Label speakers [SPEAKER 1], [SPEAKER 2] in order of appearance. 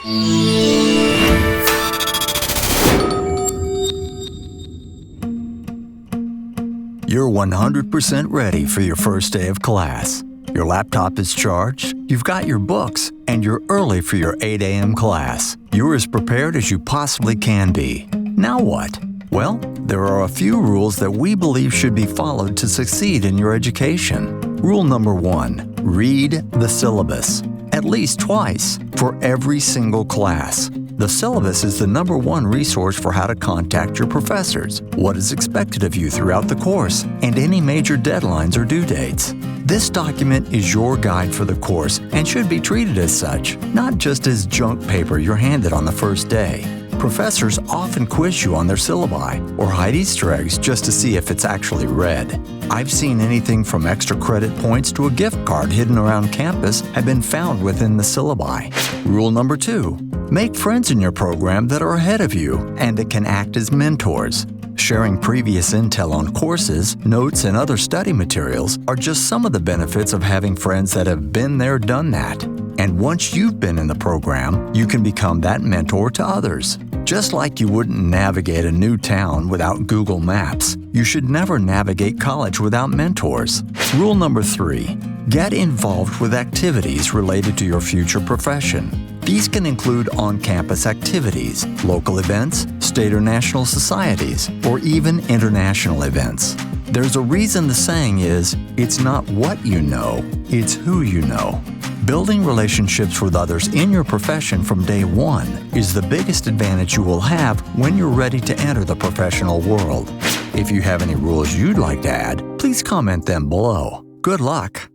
[SPEAKER 1] You're 100% ready for your first day of class. Your laptop is charged, you've got your books, and you're early for your 8 a.m. class. You're as prepared as you possibly can be. Now what? Well, there are a few rules that we believe should be followed to succeed in your education. Rule number 1. Read the syllabus. At least twice, for every single class. The syllabus is the number one resource for how to contact your professors, what is expected of you throughout the course, and any major deadlines or due dates. This document is your guide for the course and should be treated as such, not just as junk paper you're handed on the first day. Professors often quiz you on their syllabi or hide Easter eggs just to see if it's actually read. I've seen anything from extra credit points to a gift card hidden around campus have been found within the syllabi. Rule number 2. Make friends in your program that are ahead of you and that can act as mentors. Sharing previous intel on courses, notes, and other study materials are just some of the benefits of having friends that have been there, done that. And once you've been in the program, you can become that mentor to others. Just like you wouldn't navigate a new town without Google Maps, you should never navigate college without mentors. Rule number 3. Get involved with activities related to your future profession. These can include on-campus activities, local events, state or national societies, or even international events. There's a reason the saying is, it's not what you know, it's who you know. Building relationships with others in your profession from day one is the biggest advantage you will have when you're ready to enter the professional world. If you have any rules you'd like to add, please comment them below. Good luck!